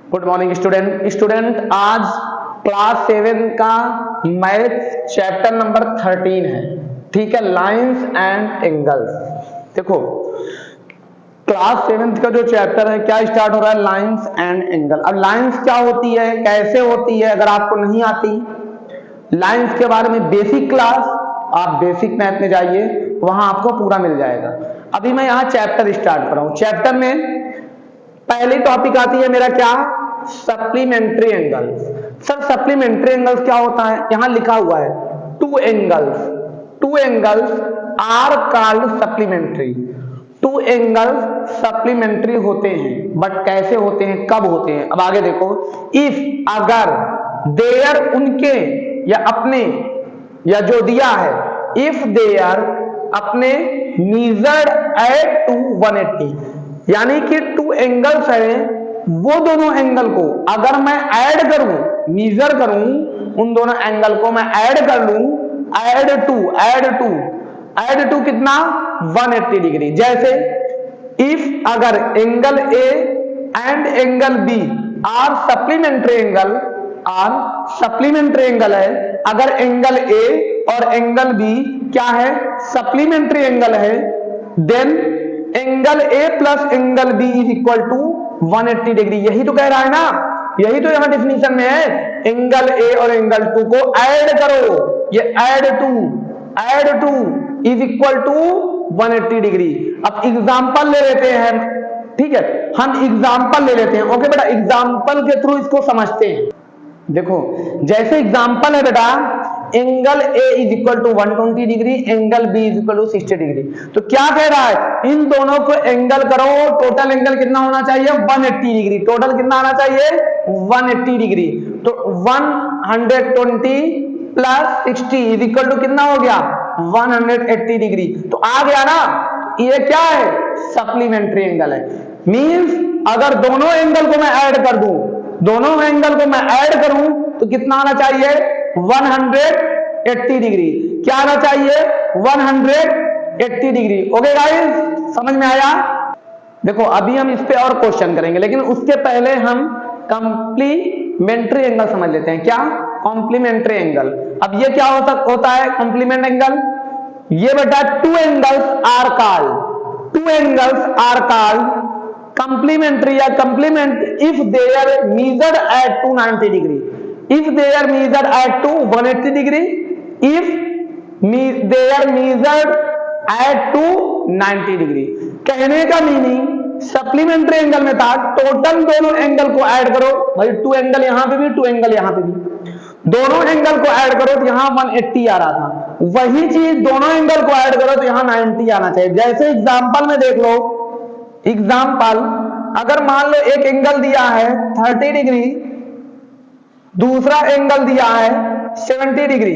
Good morning student आज class 7 का math chapter number 13 है। ठीक है, लाइंस एंड एंगल्स। देखो क्लास 7 का जो चैप्टर है क्या स्टार्ट हो रहा है, लाइंस एंड एंगल। अब लाइंस क्या होती है, कैसे होती है, अगर आपको नहीं आती लाइंस के बारे में बेसिक क्लास, आप बेसिक मैथ में जाइए, वहां आपको पूरा मिल जाएगा। अभी मैं यहाँ चैप्टर स्टार्ट कर रहा हूं। चैप्टर में पहली टॉपिक आती है मेरा क्या, supplementary angles. Sir supplementary angles क्या होता है, यहां लिखा हुआ है two angles are called supplementary. Two angles supplementary होते हैं, बट कैसे होते हैं, कब होते हैं। अब आगे देखो, इफ अगर देयर उनके या अपने या जो दिया है, इफ देयर अपने मीजर्ड एट टू 180, यानी कि टू एंगल्स है, वो दोनों एंगल को अगर मैं ऐड करूं, मीजर करूं, उन दोनों एंगल को मैं ऐड कर लूं, ऐड टू कितना 180 डिग्री। जैसे इफ अगर angle A and angle B are supplementary angle है, अगर एंगल ए और एंगल बी क्या है, सप्लीमेंट्री एंगल है, then angle A plus angle B is equal to 180 degree. यही तो कह रहा है ना, यही तो यहां डिफिनीशन में है, एंगल ए और एंगल टू को ऐड करो, ये add to is equal to 180 degree. अब एग्जांपल ले लेते हैं, ठीक है, हम एग्जांपल ले लेते हैं। ओके बेटा, एग्जांपल के थ्रू इसको समझते हैं। देखो जैसे एग्जांपल है बेटा, angle A is equal to 120 degree, angle B is equal to 60 degree. तो क्या कह रहा है, इन दोनों को एंगल करो, टोटल एंगल कितना होना चाहिए, 180 डिग्री। टोटल कितना आना चाहिए, 180 डिग्री। तो 120 प्लस 60 इज इक्वल टू कितना हो गया, 180 डिग्री। तो आ गया ना, ये क्या है, सप्लीमेंट्री एंगल है। मींस अगर दोनों एंगल को मैं ऐड कर दूं, तो कितना आना चाहिए, 180 डिग्री। क्या आना चाहिए, 180 डिग्री। ओके गाइस, समझ में आया। देखो अभी हम इस पे और क्वेश्चन करेंगे, लेकिन उसके पहले हम कॉम्प्लीमेंट्री एंगल समझ लेते हैं। क्या, कॉम्प्लीमेंट्री एंगल। अब ये क्या होता है कॉम्प्लीमेंट एंगल, ये बेटा two angles are called complementary या complement if they are measured at 290 degree, if they are measured at 180 degree, if they are measured at 290 degree। कहने का मीनिंग सप्लीमेंट्री एंगल में था, टोटल दोनों एंगल को add करो, भाई टू एंगल यहां पे भी, टू एंगल यहां पे भी, दोनों एंगल को ऐड करो तो यहां 180 आ रहा था। वही चीज दोनों एंगल को ऐड करो तो यहां 90 आना चाहिए। जैसे एग्जांपल में देख लो, एग्जाम्पल अगर मान लो एक एंगल दिया है 30 डिग्री, दूसरा एंगल दिया है 70 डिग्री,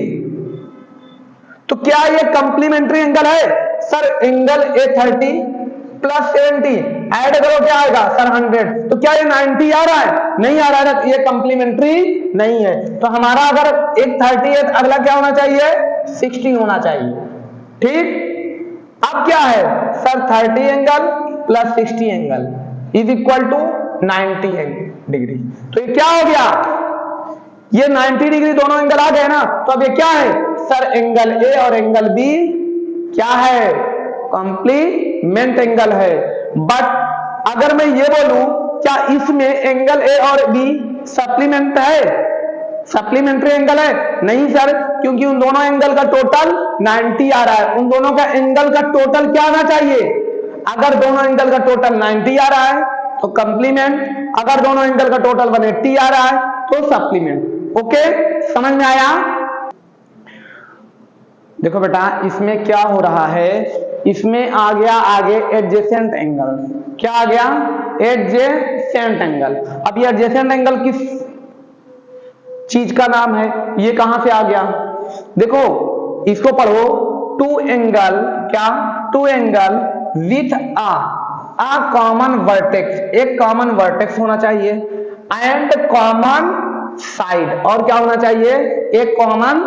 तो क्या ये कंप्लीमेंट्री एंगल है। Sir angle A 30 plus 70 add करो, क्या आएगा सर 100। तो क्या ये 90 आ रहा है, नहीं आ रहा है, तो ये कंप्लीमेंट्री नहीं है। तो हमारा अगर एक 30 है, अगला क्या होना चाहिए, 60 होना चाहिए। ठीक, अब क्या है sir, 30 angle plus 60 angle is equal to 90 degree. तो ये क्या हो गया, ये 90 डिग्री दोनों एंगल आ गए ना। तो अब ये क्या है सर, एंगल ए और एंगल बी क्या है, कॉम्प्लीमेंट एंगल है। बट अगर मैं ये बोलूं, क्या इसमें एंगल ए और बी सप्लीमेंट है, सप्लीमेंट्री एंगल है, नहीं सर, क्योंकि उन दोनों एंगल का टोटल 90 आ रहा है। उन दोनों का एंगल का टोटल क्या आना चाहिए, अगर दोनों एंगल का टोटल 90 आ रहा है तो कंप्लीमेंट, अगर दोनों एंगल का टोटल 180 आ रहा है तो सप्लीमेंट। ओके, समझ में आया। देखो बेटा इसमें क्या हो रहा है, इसमें आ गया आगे एडजेसेंट एंगल। क्या आ गया, एडजेसेंट एंगल। अब ये एडजेसेंट एंगल किस चीज का नाम है, ये कहां से आ गया, देखो इसको पढ़ो, टू एंगल, क्या, two angle with a common vertex, एक कॉमन वर्टेक्स होना चाहिए, एंड कॉमन साइड, और क्या होना चाहिए, एक कॉमन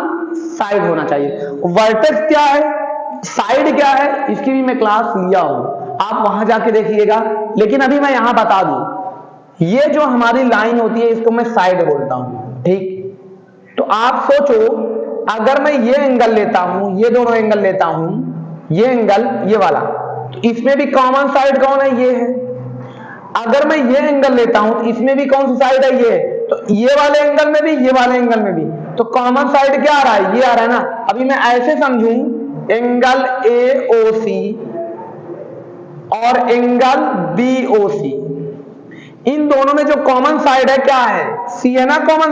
साइड होना चाहिए। वर्टेक्स क्या है, साइड क्या है, इसकी भी मैं क्लास लिया हूं, आप वहां जाके देखिएगा। लेकिन अभी मैं यहां बता दूं, ये जो हमारी लाइन होती है इसको मैं साइड बोलता हूं, ठीक। तो आप सोचो, अगर मैं ये एंगल लेता हूं, ये दोनों एंगल लेता हूं, ये एंगल ये वाला, तो इसमें भी कॉमन साइड कौन है? ये है। अगर मैं ये एंगल लेता हूं तो इसमें भी कौन सी साइड है? ये। तो ये वाले एंगल में भी, ये वाले एंगल में भी, तो कॉमन साइड क्या आ रहा है? ये आ रहा है ना। अभी मैं ऐसे समझूं, एंगल AOC और एंगल BOC, इन दोनों में जो कॉमन साइड है क्या है? C है ना। कॉमन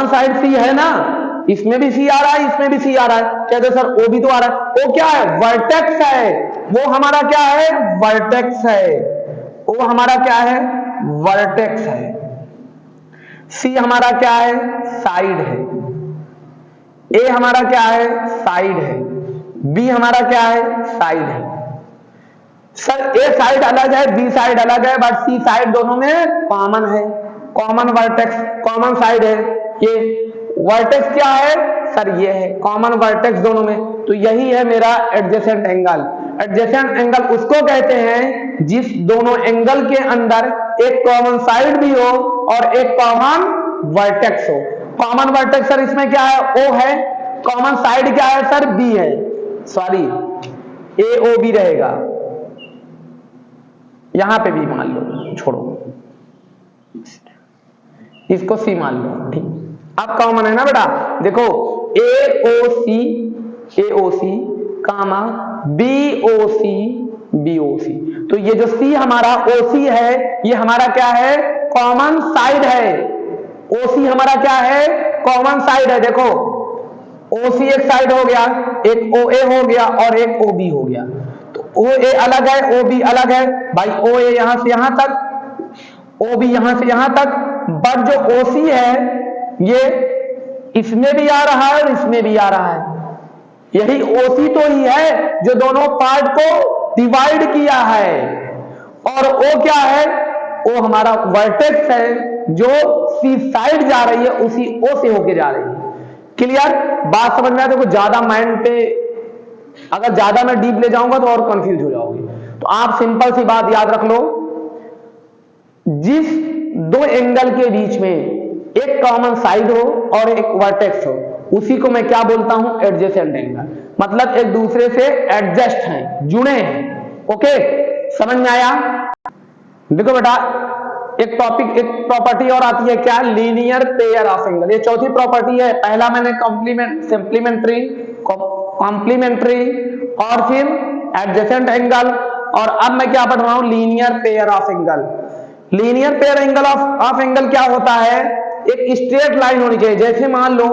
साइड C है ना। इसमें भी C आ रहा है, इसमें भी C आ रहा है। कहते सर O भी तो आ रहा है। O क्या है? वर्टेक्स है। वो हमारा क्या है? वर्टेक्स है। O हमारा क्या है? वर्टेक्स है। C हमारा क्या है? साइड है। A हमारा क्या है? साइड है। B हमारा क्या है? साइड है। सर A साइड अलग है, B साइड अलग है, बट C साइड दोनों में कॉमन है। कॉमन वर्टेक्स, कॉमन साइड है। ये वर्टेक्स क्या है? सर ये है कॉमन वर्टेक्स दोनों में। तो यही है मेरा एडजेसेंट एंगल। एडजेसेंट एंगल उसको कहते हैं जिस दोनों एंगल के अंदर एक कॉमन साइड भी हो और एक कॉमन वर्टेक्स हो। कॉमन वर्टेक्स सर इसमें क्या है? O है। कॉमन साइड क्या है सर? B है। सॉरी, AOB रहेगा। यहां पे भी मान लो, छोड़ो, इसको C मान लो, ठीक। अब कॉमन है ना बेटा। देखो AOC कामा BOC, तो ये जो C हमारा OC है, ये हमारा क्या है? कॉमन साइड है। OC हमारा क्या है? कॉमन साइड है। देखो OC एक साइड हो गया, एक OA हो गया और एक OB हो गया। तो OA अलग है, OB अलग है भाई। OA यहां से यहां तक, OB यहां से यहां तक, बट जो OC है ये इसमें भी आ रहा है और इसमें भी आ रहा है। यही OC तो ही है जो दोनों पार्ट को डिवाइड किया है। और O क्या है? O हमारा वर्टेक्स है जो C साइड जा रही है, उसी O से होके जा रही है। क्लियर? बात समझ में आया? देखो ज्यादा माइंड पे अगर ज्यादा मैं डीप ले जाऊंगा तो और कंफ्यूज हो जाओगे। तो आप सिंपल सी बात याद रख लो, जिस दो एंगल के बीच में एक कॉमन साइड हो और एक वर्टेक्स हो, उसी को मैं क्या बोलता हूं? Adjacent angle. मतलब एक दूसरे से एडजस्ट हैं, जुड़े हैं। ओके, समझ में आया? देखो बेटा, एक टॉपिक, एक प्रॉपर्टी और आती है क्या? Linear pair of angle. ये चौथी प्रॉपर्टी है। पहला मैंने कॉम्प्लीमेंट्री और फिर एडजेसेंट एंगल, और अब मैं क्या पढ़ रहा हूं? Linear pair of angle. Linear pair angle of angle क्या होता है? एक स्ट्रेट लाइन होनी चाहिए। जैसे मान लो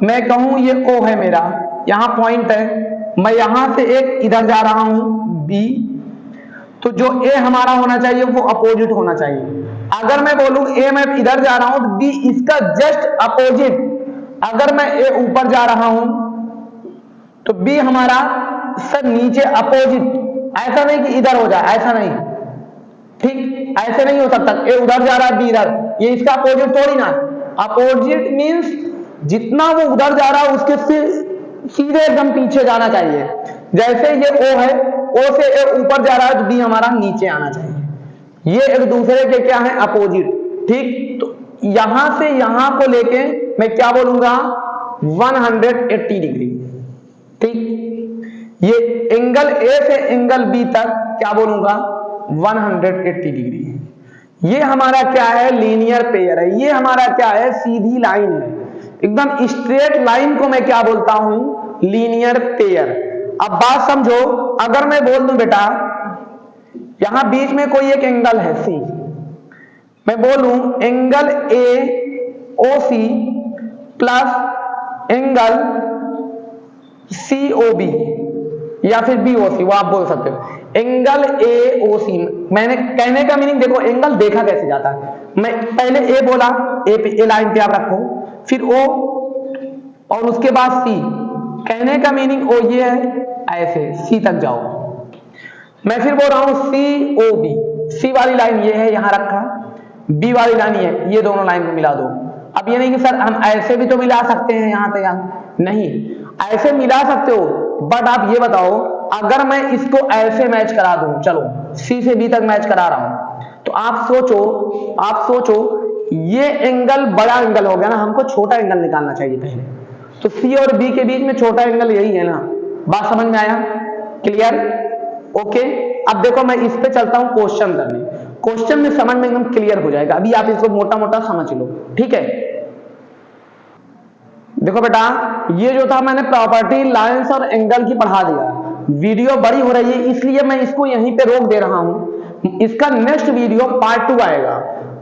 मैं कहूं ये O है मेरा, यहां पॉइंट है, मैं यहां से एक इधर जा रहा हूं B, तो जो A हमारा होना चाहिए वो अपोजिट होना चाहिए। अगर मैं बोलूं A मैं इधर जा रहा हूं तो B इसका जस्ट अपोजिट। अगर मैं A ऊपर जा रहा हूं तो B हमारा सर नीचे अपोजिट। ऐसा नहीं कि इधर हो जाए, ऐसा नहीं, ठीक, ऐसे नहीं हो सकता। A उधर जा रहा है, B इधर, ये इसका अपोजिट थोड़ी ना। अपोजिट मींस जितना वो उधर जा रहा है उसके सीधे एकदम पीछे जाना चाहिए। जैसे ये O है, O से A ऊपर जा रहा है तो B हमारा नीचे आना चाहिए। ये एक दूसरे के क्या है? अपोजिट, ठीक। तो यहां से यहां को लेके मैं क्या बोलूंगा? 180 डिग्री, ठीक। ये एंगल A से एंगल B तक क्या बोलूंगा? 180 डिग्री। ये हमारा क्या है? लीनियर पेयर है। ये हमारा क्या है? सीधी लाइन है, एकदम स्ट्रेट लाइन को मैं क्या बोलता हूं? Linear pair. अब बात समझो, अगर मैं बोल दूं बेटा यहां बीच में कोई एक एंगल है C, मैं बोलूं angle AOC plus angle COB या फिर BOC, वो आप बोल सकते हो। एंगल AOC, मैंने कहने का मीनिंग देखो, एंगल देखा कैसे जाता है। मैं पहले A बोला, A लाइन पे आप रखो, फिर O और उसके बाद C। कहने का मीनिंग O ये है, ऐसे C तक जाओ। मैं फिर बोल रहा हूं COB, C वाली लाइन ये है, यहां रखा, B वाली लाइन ये है, ये दोनों लाइन को मिला दो। अब ये नहीं कि सर हम ऐसे भी तो मिला सकते हैं यहां से यहां, नहीं, ऐसे मिला सकते हो, बट आप ये बताओ अगर मैं इसको ऐसे मैच करा दूं, चलो C से B तक मैच करा रहा हूं, तो आप सोचो ये एंगल बड़ा एंगल हो गया ना, हमको छोटा एंगल निकालना चाहिए पहले। तो सी और बी के बीच में छोटा एंगल यही है ना। बात समझ में आया? क्लियर? ओके। अब देखो मैं इस पे चलता हूं क्वेश्चन करने। क्वेश्चन में समझ में एकदम क्लियर हो जाएगा, अभी आप इसको मोटा मोटा समझ लो, ठीक है। देखो बेटा, ये जो था मैंने प्रॉपर्टी लाइंस और एंगल की पढ़ा दिया। वीडियो बड़ी हो रही है इसलिए मैं इसको यहीं पे रोक दे रहा हूं। इसका नेक्स्ट वीडियो पार्ट 2 आएगा।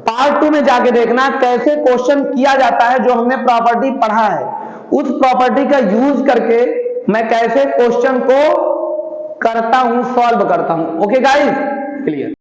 पार्ट 2 में जाके देखना कैसे क्वेश्चन किया जाता है, जो हमने प्रॉपर्टी पढ़ा है उस प्रॉपर्टी का यूज करके मैं कैसे क्वेश्चन को करता हूं, सॉल्व करता हूं। Okay guys, clear?